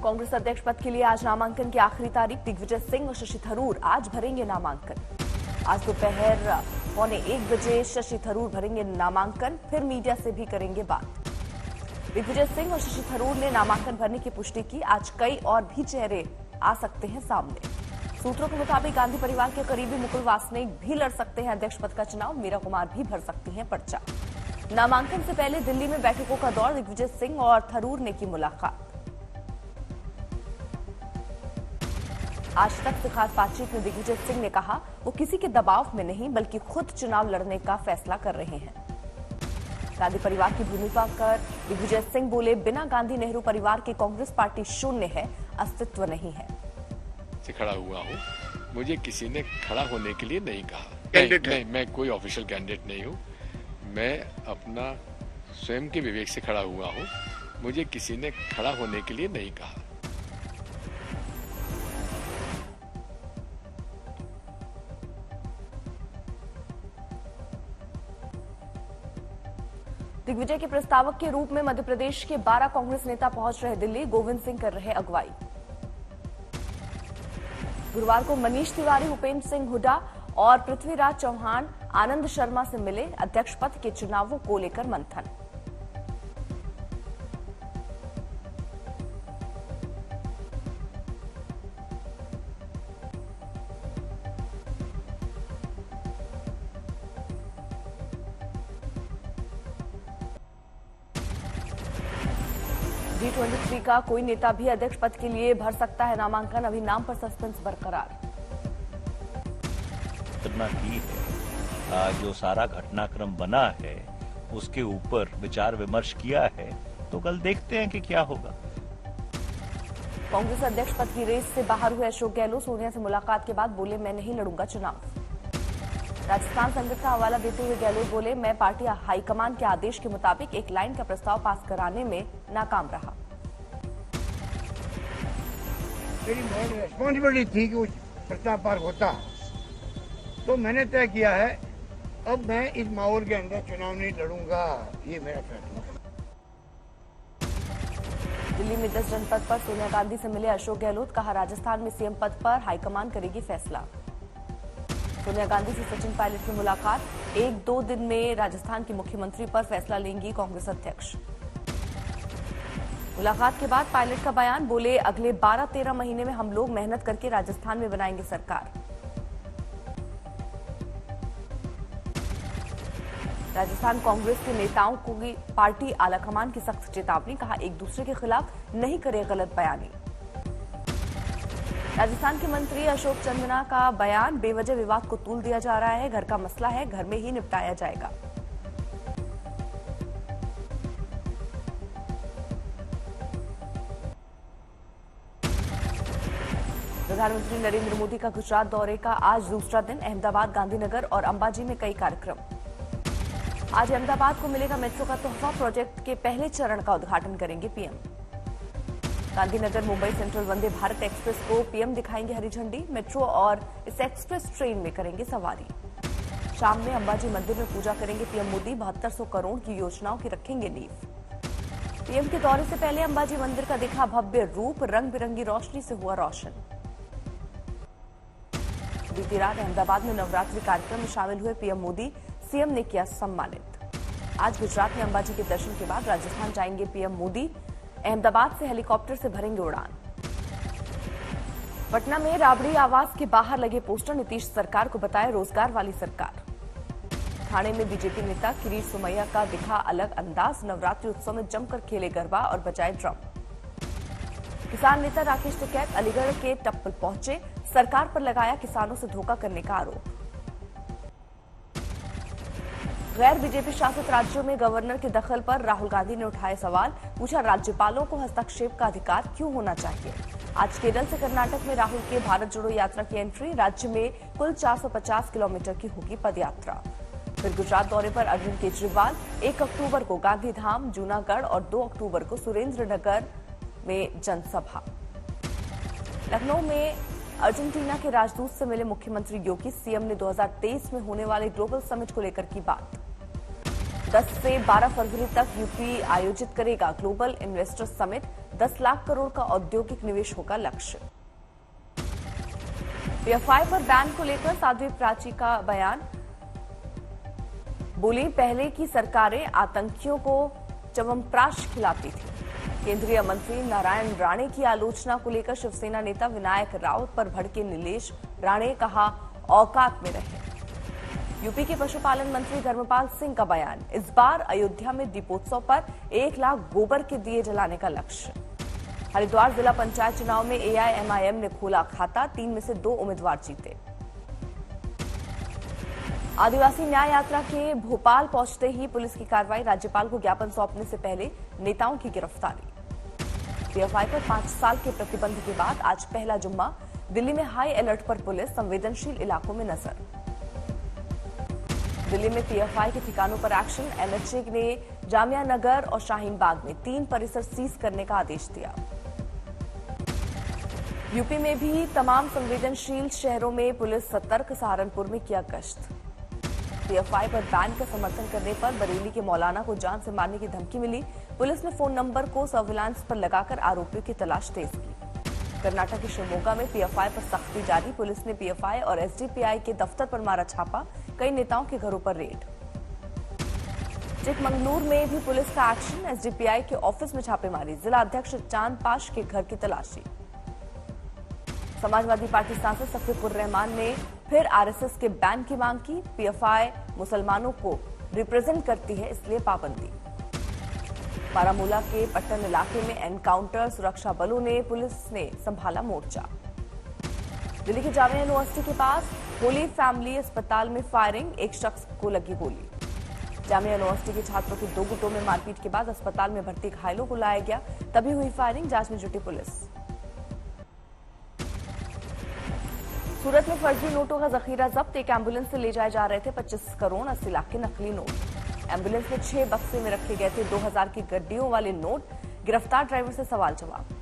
कांग्रेस अध्यक्ष पद के लिए आज नामांकन की आखिरी तारीख। दिग्विजय सिंह और शशि थरूर आज भरेंगे नामांकन। आज दोपहर 12:45 बजे शशि थरूर भरेंगे नामांकन, फिर मीडिया से भी करेंगे बात। दिग्विजय सिंह और शशि थरूर ने नामांकन भरने की पुष्टि की। आज कई और भी चेहरे आ सकते हैं सामने। सूत्रों के मुताबिक गांधी परिवार के करीबी मुकुल वासनिक भी लड़ सकते हैं अध्यक्ष पद का चुनाव। मीरा कुमार भी भर सकती हैं पर्चा। नामांकन से पहले दिल्ली में बैठकों का दौर। दिग्विजय सिंह और थरूर ने की मुलाकात। आज तक से खास बातचीत में दिग्विजय सिंह ने कहा वो किसी के दबाव में नहीं बल्कि खुद चुनाव लड़ने का फैसला कर रहे हैं। गांधी परिवार की भूमिका कर दिग्विजय सिंह बोले, बिना गांधी नेहरू परिवार के कांग्रेस पार्टी शून्य है, अस्तित्व नहीं है। से खड़ा हुआ हूँ, मुझे किसी ने खड़ा होने के लिए नहीं कहा। नहीं, मैं कोई ऑफिशियल कैंडिडेट नहीं हूँ। मैं अपना स्वयं के विवेक से खड़ा हुआ हूँ। मुझे किसी ने खड़ा होने के लिए नहीं कहा। दिग्विजय के प्रस्तावक के रूप में मध्य प्रदेश के 12 कांग्रेस नेता पहुंच रहे दिल्ली। गोविंद सिंह कर रहे अगुवाई। गुरुवार को मनीष तिवारी, भूपेंद्र सिंह हुड्डा और पृथ्वीराज चौहान आनंद शर्मा से मिले। अध्यक्ष पद के चुनावों को लेकर मंथन। G23 का कोई नेता भी अध्यक्ष पद के लिए भर सकता है नामांकन। अभी नाम पर सस्पेंस बरकरार। घटना की है, जो सारा घटनाक्रम बना है उसके ऊपर विचार विमर्श किया है, तो कल देखते हैं कि क्या होगा। कांग्रेस अध्यक्ष पद की रेस से बाहर हुए अशोक गहलोत। सोनिया से मुलाकात के बाद बोले, मैं नहीं लड़ूंगा चुनाव। राजस्थान संकट का हवाला देते हुए गहलोत बोले, मैं पार्टी हाईकमान के आदेश के मुताबिक एक लाइन का प्रस्ताव पास कराने में नाकाम रहा। मेरी रिस्पॉन्सिबिलिटी थी कि वो प्रस्ताव पास होता, तो मैंने तय किया है अब मैं इस माहौल के अंदर चुनाव नहीं लड़ूंगा। ये मेरा फैसला है। दिल्ली में 10 जनपद पर सोनिया गांधी से मिले अशोक गहलोत। कहा, राजस्थान में सीएम पद पर हाईकमान करेगी फैसला। सोनिया गांधी से सचिन पायलट की मुलाकात। 1-2 दिन में राजस्थान के मुख्यमंत्री पर फैसला लेंगी कांग्रेस अध्यक्ष। मुलाकात के बाद पायलट का बयान, बोले, अगले 12-13 महीने में हम लोग मेहनत करके राजस्थान में बनाएंगे सरकार। राजस्थान कांग्रेस के नेताओं को भी पार्टी आलाकमान की सख्त चेतावनी। कहा, एक दूसरे के खिलाफ नहीं करे गलत बयानी। राजस्थान के मंत्री अशोक चंदना का बयान, बेवजह विवाद को तूल दिया जा रहा है। घर का मसला है, घर में ही निपटाया जाएगा। प्रधानमंत्री नरेंद्र मोदी का गुजरात दौरे का आज दूसरा दिन। अहमदाबाद, गांधीनगर और अंबाजी में कई कार्यक्रम। आज अहमदाबाद को मिलेगा मेट्रो का तोहफा। प्रोजेक्ट के पहले चरण का उद्घाटन करेंगे PM. Gandhinagar Mumbai central Vande Bharat express को पीएम दिखाएंगे हरी झंडी। मेट्रो और इस एक्सप्रेस ट्रेन में करेंगे सवारी। शाम में अंबाजी मंदिर में पूजा करेंगे पीएम मोदी। 7200 करोड़ की योजनाओं की रखेंगे नींव। पीएम के दौरे से पहले अंबाजी मंदिर का दिखा भव्य रूप। रंग बिरंगी रोशनी से हुआ रोशन। बीती रात अहमदाबाद में नवरात्रि कार्यक्रम में शामिल हुए पीएम मोदी। सीएम ने किया सम्मानित। आज गुजरात में अंबाजी के दर्शन के बाद राजस्थान जाएंगे पीएम मोदी। अहमदाबाद से हेलीकॉप्टर से भरेंगे उड़ान। पटना में राबड़ी आवास के बाहर लगे पोस्टर, नीतीश सरकार को बताया रोजगार वाली सरकार। थाने में बीजेपी नेता किरीट सोमैया का दिखा अलग अंदाज। नवरात्रि उत्सव में जमकर खेले गरबा और बजाए ड्रम। किसान नेता राकेश टिकैत अलीगढ़ के टप्पल पहुंचे। सरकार पर लगाया किसानों से धोखा करने का आरोप। गैर बीजेपी शासित राज्यों में गवर्नर के दखल पर राहुल गांधी ने उठाए सवाल। पूछा, राज्यपालों को हस्तक्षेप का अधिकार क्यों होना चाहिए। आज केरल से कर्नाटक में राहुल के भारत जोड़ो यात्रा की एंट्री। राज्य में कुल 450 किलोमीटर की होगी पदयात्रा। फिर गुजरात दौरे पर अरविंद केजरीवाल। 1 अक्टूबर को गांधीधाम, जूनागढ़ और 2 अक्टूबर को सुरेंद्रनगर में जनसभा। लखनऊ में अर्जेंटीना के राजदूत से मिले मुख्यमंत्री योगी। सीएम ने 2023 में होने वाले ग्लोबल समिट को लेकर की बात। 10 से 12 फरवरी तक यूपी आयोजित करेगा global investor summit. 10 lakh crore का औद्योगिक निवेश होगा लक्ष्य। पीएफआई पर बैन को लेकर साध्वी प्राची का बयान। बोली, पहले की सरकारें आतंकियों को च्यवनप्राश खिलाती थी। केंद्रीय मंत्री नारायण राणे की आलोचना को लेकर शिवसेना नेता विनायक राउत पर भड़के नीलेश राणे, कहा औकात में रहे। यूपी के पशुपालन मंत्री धर्मपाल सिंह का बयान। इस बार अयोध्या में दीपोत्सव पर 1 लाख गोबर के दिए जलाने का लक्ष्य। हरिद्वार जिला पंचायत चुनाव में एआईएमआईएम ने खोला खाता। 3 में से 2 उम्मीदवार जीते। आदिवासी न्याय यात्रा के भोपाल पहुंचते ही पुलिस की कार्रवाई। राज्यपाल को ज्ञापन सौंपने से पहले नेताओं की गिरफ्तारी। पीएफआई पर 5 साल के प्रतिबंध के बाद आज पहला जुम्मा। दिल्ली में हाई अलर्ट पर पुलिस, संवेदनशील इलाकों में नजर। दिल्ली में पीएफआई के ठिकानों पर एक्शन। एनएचए ने जामिया नगर और शाहीन बाग में 3 परिसर सीज करने का आदेश दिया। यूपी में भी तमाम संवेदनशील शहरों में पुलिस सतर्क। सहारनपुर में किया गश्त। पीएफआई पर बैन का समर्थन करने पर बरेली के मौलाना को जान से मारने की धमकी मिली। पुलिस ने फोन नंबर को सर्विलांस पर लगाकर आरोपियों की तलाश तेज की। कर्नाटक के शिवमोगा में पीएफआई पर सख्ती जारी। पुलिस ने पीएफआई और एसडीपीआई के दफ्तर पर मारा छापा। कई नेताओं के घरों पर रेड। चिकमंगलूर में भी पुलिस का एक्शन। एसडीपीआई के ऑफिस में छापेमारी। जिला अध्यक्ष चांद पाश के घर की तलाशी। समाजवादी पार्टी सांसद सफीकुर रहमान ने फिर आरएसएस के बैन की मांग की। पीएफआई मुसलमानों को रिप्रेजेंट करती है, इसलिए पाबंदी। बारामूला के पट्टन इलाके में एनकाउंटर। सुरक्षा बलों ने, पुलिस ने संभाला मोर्चा। दिल्ली के जामिया यूनिवर्सिटी के पास होली फैमिली अस्पताल में फायरिंग। एक शख्स को लगी गोली। जामिया यूनिवर्सिटी के छात्रों के 2 गुटों में मारपीट के बाद अस्पताल में भर्ती घायलों को लाया गया, तभी हुई फायरिंग। जांच में जुटी पुलिस। सूरत में फर्जी नोटों का जखीरा जब्त। एक एम्बुलेंस से ले जाए जा रहे थे 25 करोड़ 80 लाख के नकली नोट। एम्बुलेंस में 6 बक्से में रखे गए थे 2000 की गड्डियों वाले नोट। गिरफ्तार ड्राइवर से सवाल जवाब।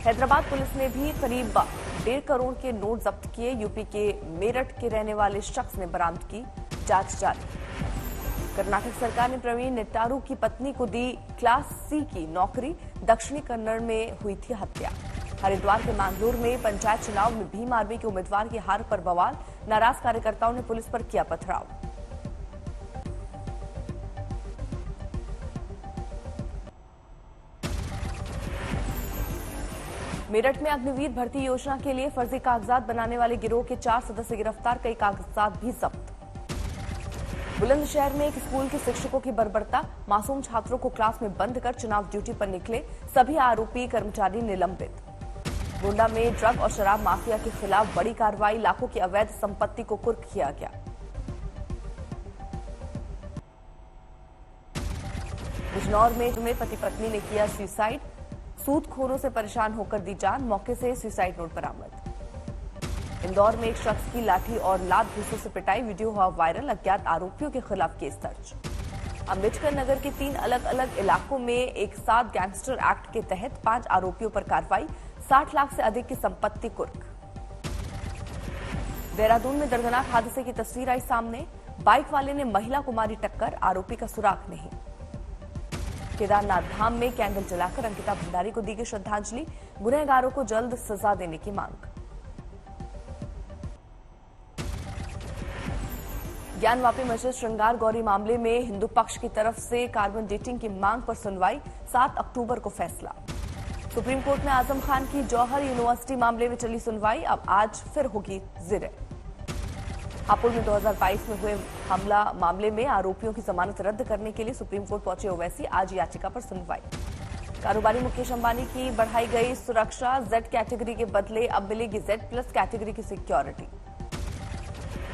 हैदराबाद पुलिस ने भी करीब 1.5 करोड़ के नोट जब्त किए। यूपी के मेरठ के रहने वाले शख्स ने बरामद की। जांच जारी। कर्नाटक सरकार ने प्रवीण नेट्टारू की पत्नी को दी क्लास सी की नौकरी। दक्षिणी कन्नड़ में हुई थी हत्या। हरिद्वार के मैंगलोर में पंचायत चुनाव में भीम आर्मी के उम्मीदवार की हार पर बवाल। नाराज कार्यकर्ताओं ने पुलिस पर किया पथराव। मेरठ में अग्निवीर भर्ती योजना के लिए फर्जी कागजात बनाने वाले गिरोह के 4 सदस्य गिरफ्तार। कई कागजात भी जब्त। बुलंदशहर में एक स्कूल के शिक्षकों की बर्बरता। मासूम छात्रों को क्लास में बंद कर चुनाव ड्यूटी पर निकले। सभी आरोपी कर्मचारी निलंबित। गोंडा में ड्रग और शराब माफिया के खिलाफ बड़ी कार्रवाई। लाखों की अवैध संपत्ति को कुर्क किया गया। बिजनौर में पति पत्नी ने किया सुसाइड। सूदखोरों से परेशान होकर दी जान। मौके से सुसाइड नोट बरामद। इंदौर में एक शख्स की लाठी और लात घूंसों से पिटाई। वीडियो हुआ वायरल। अज्ञात आरोपियों के खिलाफ केस दर्ज। अम्बेडकर नगर के 3 अलग अलग इलाकों में एक साथ गैंगस्टर एक्ट के तहत 5 आरोपियों पर कार्रवाई। 60 लाख से अधिक की संपत्ति कुर्क। देहरादून में दर्दनाक हादसे की तस्वीर आई सामने। बाइक वाले ने महिला को मारी टक्कर। आरोपी का सुराग नहीं। केदारनाथ धाम में कैंडल जलाकर अंकिता भंडारी को दी गई श्रद्धांजलि। गुनहगारों को जल्द सजा देने की मांग। ज्ञानवापी मस्जिद श्रृंगार गौरी मामले में हिंदू पक्ष की तरफ से कार्बन डेटिंग की मांग पर सुनवाई। 7 अक्टूबर को फैसला। सुप्रीम कोर्ट में आजम खान की जौहर यूनिवर्सिटी मामले में चली सुनवाई। अब आज फिर होगी जिरे। हापुड़ में 2022 में हुए हमला मामले में आरोपियों की जमानत रद्द करने के लिए सुप्रीम कोर्ट पहुंचे ओवैसी। आज याचिका पर सुनवाई। कारोबारी मुकेश अंबानी की बढ़ाई गई सुरक्षा। जेड कैटेगरी के बदले अब मिलेगी जेड प्लस कैटेगरी की सिक्योरिटी।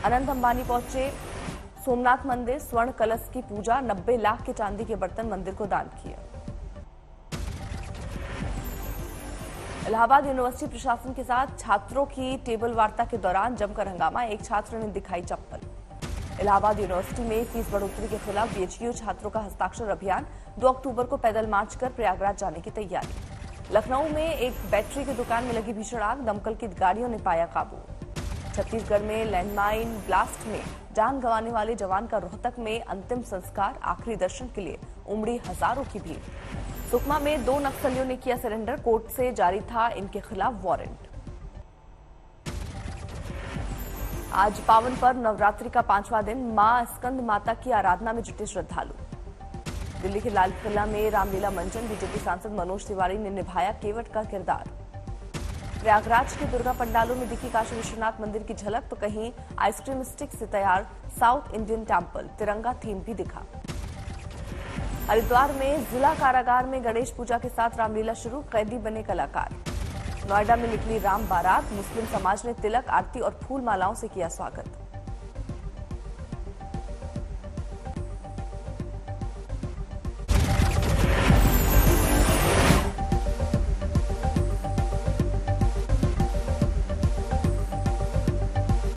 अनंत अंबानी पहुंचे सोमनाथ मंदिर। स्वर्ण कलश की पूजा। 90 लाख के चांदी के बर्तन मंदिर को दान किए। इलाहाबाद यूनिवर्सिटी प्रशासन के साथ छात्रों की टेबल वार्ता के दौरान जमकर हंगामा। एक छात्र ने दिखाई चप्पल। इलाहाबाद यूनिवर्सिटी में फीस बढ़ोतरी के खिलाफ बीएचयू छात्रों का हस्ताक्षर अभियान। 2 अक्टूबर को पैदल मार्च कर प्रयागराज जाने की तैयारी। लखनऊ में एक बैटरी की दुकान में लगी भीषण आग। दमकल की गाड़ियों ने पाया काबू। छत्तीसगढ़ में लैंडमाइन ब्लास्ट में जान गंवाने वाले जवान का रोहतक में अंतिम संस्कार, आखिरी दर्शन के लिए उमड़ी हजारों की भीड़। सुकमा में 2 नक्सलियों ने किया सरेंडर, कोर्ट से जारी था इनके खिलाफ वारंट। आज पावन पर्व नवरात्रि का 5वां दिन, मां स्कंद माता की आराधना में जुटे श्रद्धालु। दिल्ली के लाल किला में रामलीला मंचन, बीजेपी सांसद मनोज तिवारी ने निभाया केवट का किरदार। प्रयागराज के दुर्गा पंडालों में दिखी काशी विश्वनाथ मंदिर की झलक, तो कहीं आइसक्रीम स्टिक से तैयार साउथ इंडियन टेम्पल, तिरंगा थीम भी दिखा। हरिद्वार में जिला कारागार में गणेश पूजा के साथ रामलीला शुरू, कैदी बने कलाकार। नोएडा में निकली राम बारात, मुस्लिम समाज ने तिलक, आरती और फूल मालाओं से किया स्वागत।